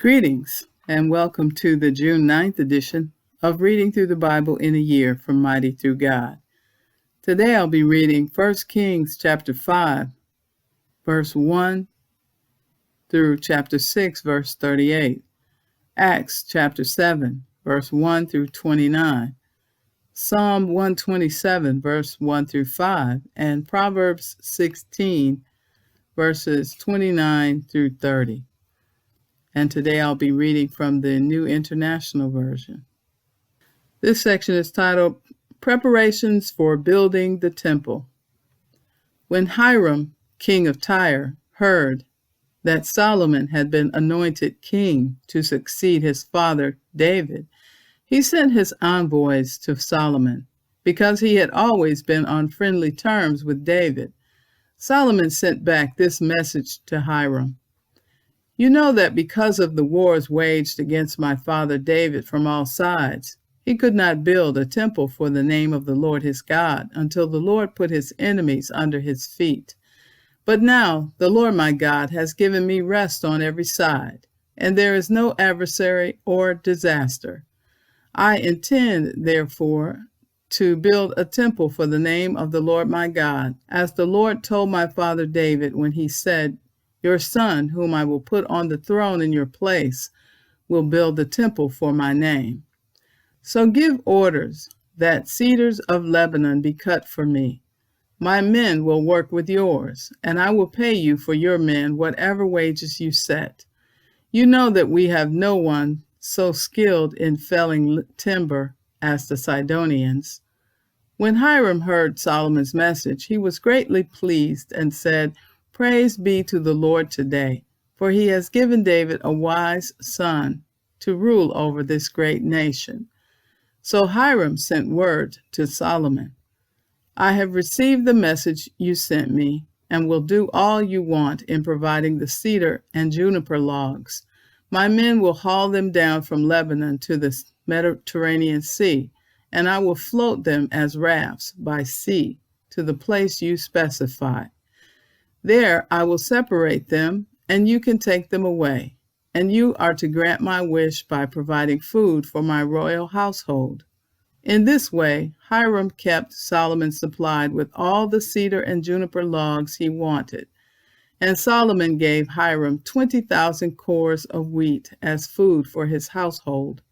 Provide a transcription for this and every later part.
Greetings, and welcome to the June 9th edition of Reading Through the Bible in a Year from Mighty Through God. Today I'll be reading 1 Kings chapter 5, verse 1 through chapter 6, verse 38, Acts chapter 7, verse 1 through 29, Psalm 127, verse 1 through 5, and Proverbs 16, verses 29 through 30. And today I'll be reading from the New International Version. This section is titled Preparations for Building the Temple. When Hiram, king of Tyre, heard that Solomon had been anointed king to succeed his father David, he sent his envoys to Solomon, because he had always been on friendly terms with David. Solomon sent back this message to Hiram. You know that because of the wars waged against my father David from all sides, he could not build a temple for the name of the Lord his God until the Lord put his enemies under his feet. But now the Lord my God has given me rest on every side, and there is no adversary or disaster. I intend, therefore, to build a temple for the name of the Lord my God, as the Lord told my father David when he said, Your son, whom I will put on the throne in your place, will build the temple for my name. So give orders that cedars of Lebanon be cut for me. My men will work with yours, and I will pay you for your men whatever wages you set. You know that we have no one so skilled in felling timber as the Sidonians. When Hiram heard Solomon's message, he was greatly pleased and said, Praise be to the Lord today, for he has given David a wise son to rule over this great nation. So Hiram sent word to Solomon, I have received the message you sent me, and will do all you want in providing the cedar and juniper logs. My men will haul them down from Lebanon to the Mediterranean Sea, and I will float them as rafts by sea to the place you specify. There I will separate them, and you can take them away, and you are to grant my wish by providing food for my royal household. In this way, Hiram kept Solomon supplied with all the cedar and juniper logs he wanted, and Solomon gave Hiram 20,000 cores of wheat as food for his household,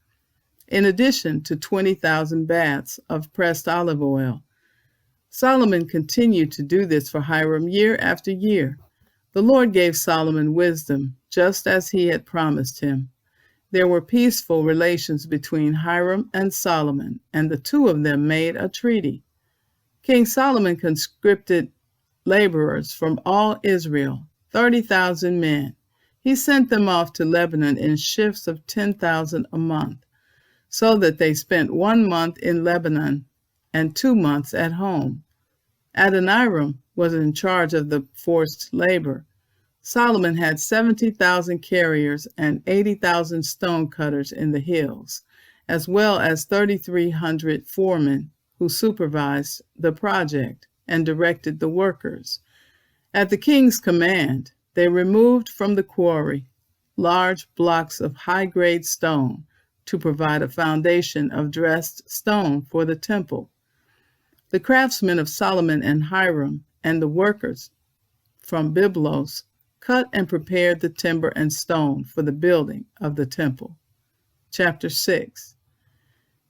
in addition to 20,000 baths of pressed olive oil. Solomon continued to do this for Hiram year after year. The Lord gave Solomon wisdom, just as he had promised him. There were peaceful relations between Hiram and Solomon, and the two of them made a treaty. King Solomon conscripted laborers from all Israel, 30,000 men. He sent them off to Lebanon in shifts of 10,000 a month, so that they spent 1 month in Lebanon and 2 months at home. Adoniram was in charge of the forced labor. Solomon had 70,000 carriers and 80,000 stone cutters in the hills, as well as 3,300 foremen who supervised the project and directed the workers. At the king's command, they removed from the quarry large blocks of high-grade stone to provide a foundation of dressed stone for the temple. The craftsmen of Solomon and Hiram and the workers from Byblos cut and prepared the timber and stone for the building of the temple. Chapter 6.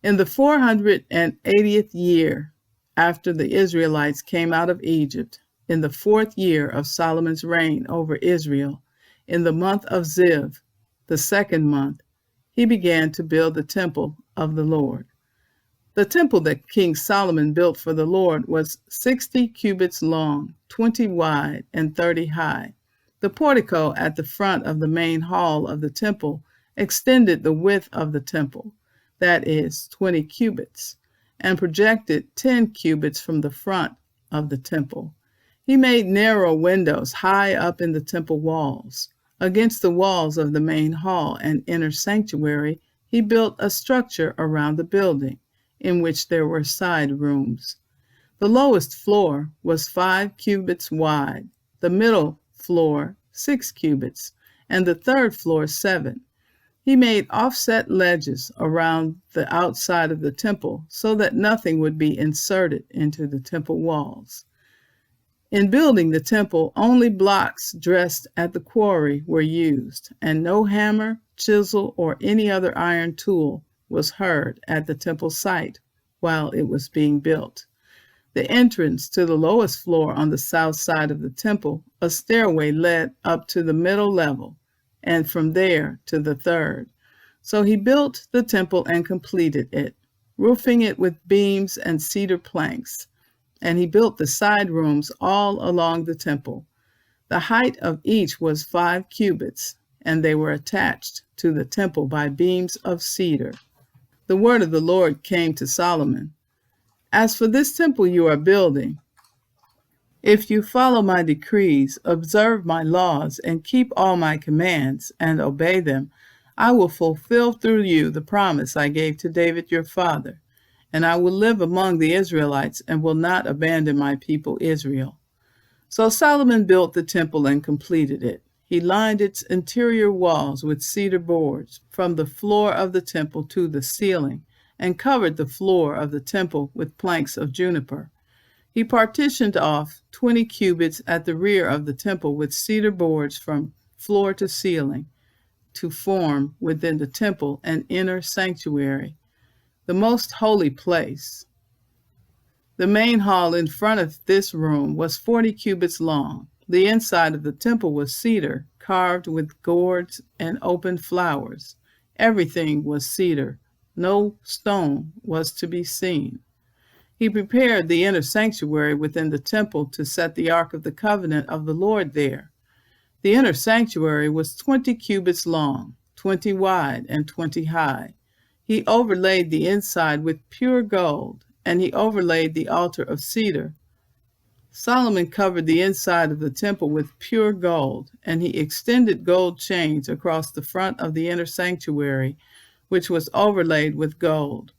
In the 480th year after the Israelites came out of Egypt, in the 4th year of Solomon's reign over Israel, in the month of Ziv, the 2nd month, he began to build the temple of the Lord. The temple that King Solomon built for the Lord was 60 cubits long, 20 wide, and 30 high. The portico at the front of the main hall of the temple extended the width of the temple, that is, 20 cubits, and projected 10 cubits from the front of the temple. He made narrow windows high up in the temple walls. Against the walls of the main hall and inner sanctuary, he built a structure around the building, in which there were side rooms. The lowest floor was 5 cubits wide, the middle floor 6 cubits, and the third floor 7. He made offset ledges around the outside of the temple so that nothing would be inserted into the temple walls. In building the temple, only blocks dressed at the quarry were used, and no hammer, chisel, or any other iron tool was heard at the temple site while it was being built. The entrance to the lowest floor on the south side of the temple, a stairway led up to the middle level, and from there to the third. So he built the temple and completed it, roofing it with beams and cedar planks. And he built the side rooms all along the temple. The height of each was 5 cubits, and they were attached to the temple by beams of cedar. The word of the Lord came to Solomon. As for this temple you are building, if you follow my decrees, observe my laws, and keep all my commands, and obey them, I will fulfill through you the promise I gave to David your father. And I will live among the Israelites and will not abandon my people Israel. So Solomon built the temple and completed it. He lined its interior walls with cedar boards from the floor of the temple to the ceiling, and covered the floor of the temple with planks of juniper. He partitioned off 20 cubits at the rear of the temple with cedar boards from floor to ceiling to form within the temple an inner sanctuary, the most holy place. The main hall in front of this room was 40 cubits long. The inside of the temple was cedar, carved with gourds and open flowers. Everything was cedar. No stone was to be seen. He prepared the inner sanctuary within the temple to set the Ark of the Covenant of the Lord there. The inner sanctuary was 20 cubits long, 20 wide, and 20 high. He overlaid the inside with pure gold, and he overlaid the altar of cedar. Solomon covered the inside of the temple with pure gold, and he extended gold chains across the front of the inner sanctuary, which was overlaid with gold.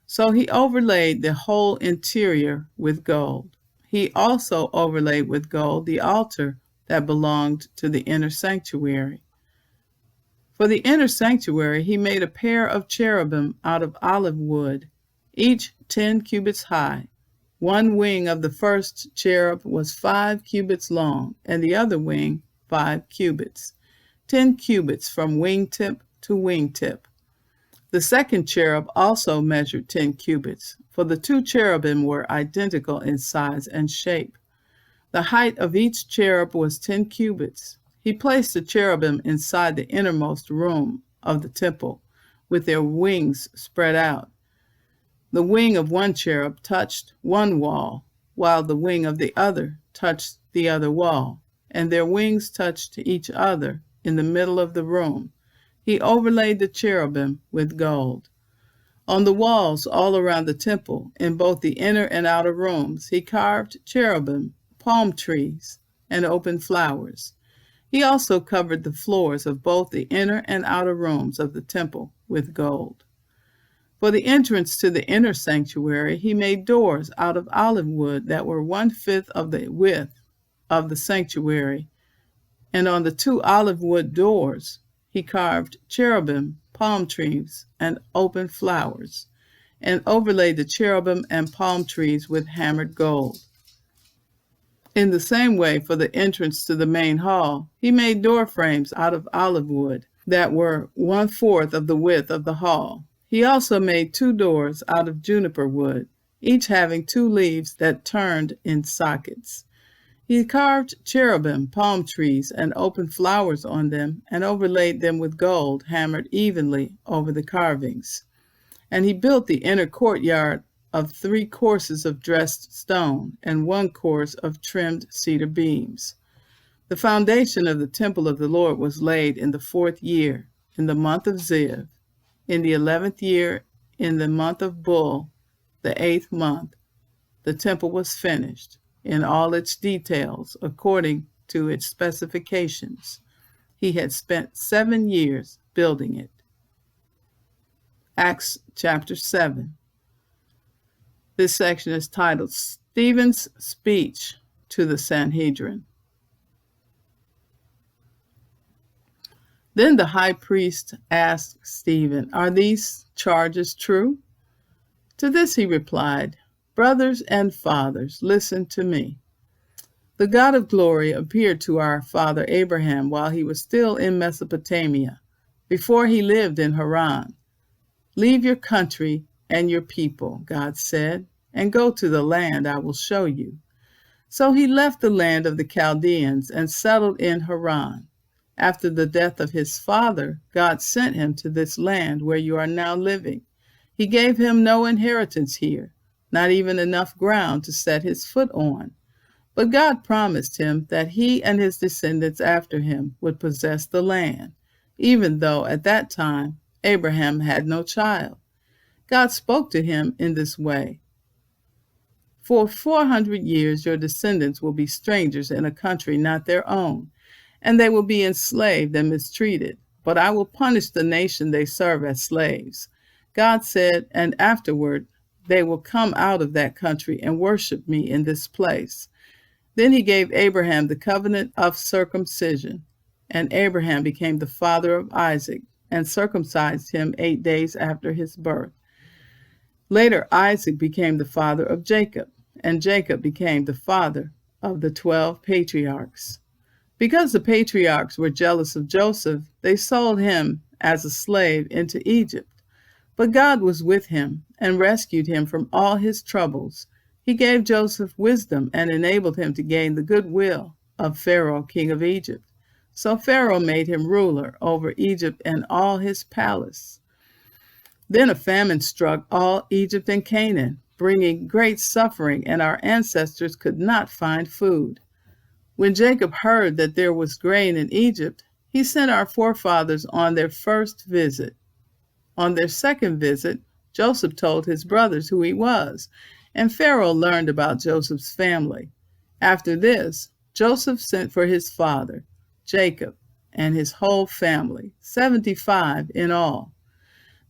So he overlaid the whole interior with gold. He also overlaid with gold the altar that belonged to the inner sanctuary. For the inner sanctuary, he made a pair of cherubim out of olive wood, each 10 cubits high. One wing of the first cherub was 5 cubits long, and the other wing 5 cubits, 10 cubits from wingtip to wingtip. The second cherub also measured 10 cubits, for the 2 cherubim were identical in size and shape. The height of each cherub was 10 cubits. He placed the cherubim inside the innermost room of the temple, with their wings spread out. The wing of one cherub touched one wall, while the wing of the other touched the other wall, and their wings touched each other in the middle of the room. He overlaid the cherubim with gold. On the walls all around the temple, in both the inner and outer rooms, he carved cherubim, palm trees, and open flowers. He also covered the floors of both the inner and outer rooms of the temple with gold. For the entrance to the inner sanctuary, he made doors out of olive wood that were 1/5 of the width of the sanctuary, and on the 2 olive wood doors he carved cherubim, palm trees, and open flowers, and overlaid the cherubim and palm trees with hammered gold. In the same way, for the entrance to the main hall, he made door frames out of olive wood that were 1/4 of the width of the hall. He also made 2 doors out of juniper wood, each having 2 leaves that turned in sockets. He carved cherubim, palm trees, and open flowers on them, and overlaid them with gold hammered evenly over the carvings. And he built the inner courtyard of 3 courses of dressed stone and 1 course of trimmed cedar beams. The foundation of the temple of the Lord was laid in the 4th year, in the month of Ziv, in the 11th year, in the month of Bul, the 8th month. The temple was finished in all its details according to its specifications. He had spent 7 years building it. Acts chapter 7. This section is titled Stephen's Speech to the Sanhedrin. Then the high priest asked Stephen, "Are these charges true?" To this he replied, "Brothers and fathers, listen to me. The God of glory appeared to our father Abraham while he was still in Mesopotamia, before he lived in Haran. 'Leave your country and your people,' God said, 'and go to the land I will show you.' So he left the land of the Chaldeans and settled in Haran. After the death of his father, God sent him to this land where you are now living. He gave him no inheritance here, not even enough ground to set his foot on. But God promised him that he and his descendants after him would possess the land, even though at that time Abraham had no child. God spoke to him in this way: 'For 400 years your descendants will be strangers in a country not their own, and they will be enslaved and mistreated. But I will punish the nation they serve as slaves.' God said, 'And afterward they will come out of that country and worship me in this place.' Then he gave Abraham the covenant of circumcision, and Abraham became the father of Isaac and circumcised him 8 days after his birth. Later, Isaac became the father of Jacob, and Jacob became the father of the 12 patriarchs. Because the patriarchs were jealous of Joseph, they sold him as a slave into Egypt. But God was with him and rescued him from all his troubles. He gave Joseph wisdom and enabled him to gain the goodwill of Pharaoh, king of Egypt. So Pharaoh made him ruler over Egypt and all his palace. Then a famine struck all Egypt and Canaan, bringing great suffering, and our ancestors could not find food. When Jacob heard that there was grain in Egypt, he sent our forefathers on their first visit. On their second visit, Joseph told his brothers who he was, and Pharaoh learned about Joseph's family. After this, Joseph sent for his father, Jacob, and his whole family, 75 in all.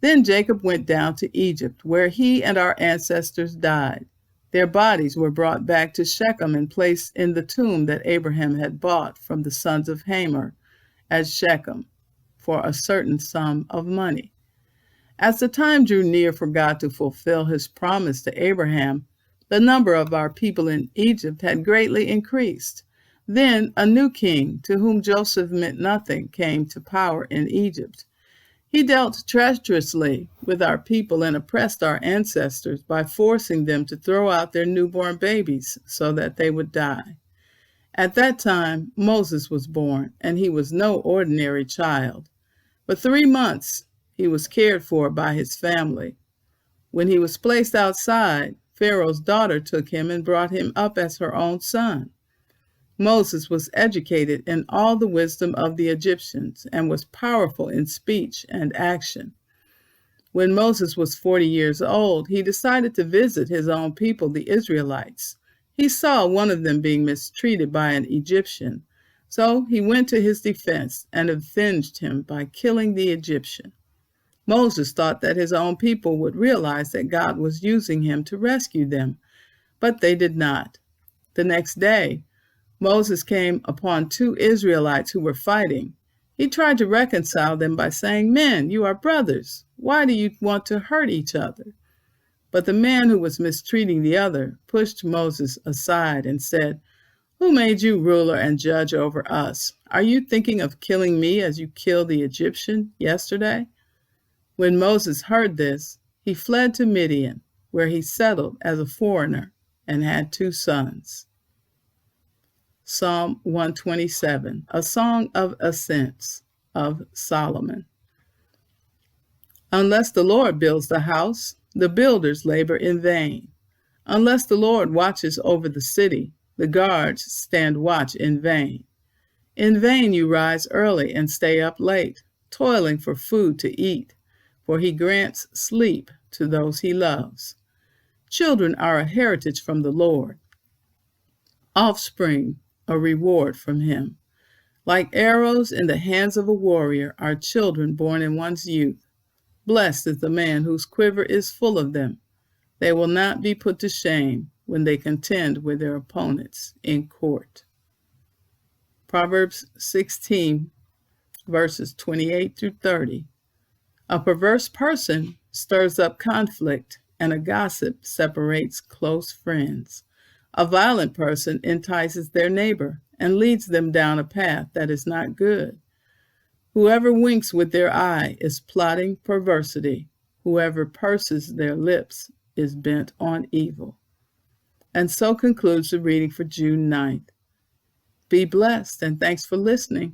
Then Jacob went down to Egypt, where he and our ancestors died. Their bodies were brought back to Shechem and placed in the tomb that Abraham had bought from the sons of Hamor at Shechem for a certain sum of money. As the time drew near for God to fulfill his promise to Abraham, the number of our people in Egypt had greatly increased. Then a new king, to whom Joseph meant nothing, came to power in Egypt. He dealt treacherously with our people and oppressed our ancestors by forcing them to throw out their newborn babies so that they would die. At that time, Moses was born, and he was no ordinary child. For 3 months, he was cared for by his family. When he was placed outside, Pharaoh's daughter took him and brought him up as her own son. Moses was educated in all the wisdom of the Egyptians and was powerful in speech and action. When Moses was 40 years old, he decided to visit his own people, the Israelites. He saw one of them being mistreated by an Egyptian, so he went to his defense and avenged him by killing the Egyptian. Moses thought that his own people would realize that God was using him to rescue them, but they did not. The next day, Moses came upon 2 Israelites who were fighting. He tried to reconcile them by saying, "Men, you are brothers. Why do you want to hurt each other?" But the man who was mistreating the other pushed Moses aside and said, "Who made you ruler and judge over us? Are you thinking of killing me as you killed the Egyptian yesterday?" When Moses heard this, he fled to Midian, where he settled as a foreigner and had 2 sons. Psalm 127, a song of ascents of Solomon. Unless the Lord builds the house, the builders labor in vain. Unless the Lord watches over the city, the guards stand watch in vain. In vain you rise early and stay up late, toiling for food to eat, for he grants sleep to those he loves. Children are a heritage from the Lord, offspring a reward from him. Like arrows in the hands of a warrior are children born in one's youth. Blessed is the man whose quiver is full of them. They will not be put to shame when they contend with their opponents in court. Proverbs 16, verses 28 through 30. A perverse person stirs up conflict, and a gossip separates close friends. A violent person entices their neighbor and leads them down a path that is not good. Whoever winks with their eye is plotting perversity. Whoever purses their lips is bent on evil. And so concludes the reading for June 9th. Be blessed, and thanks for listening.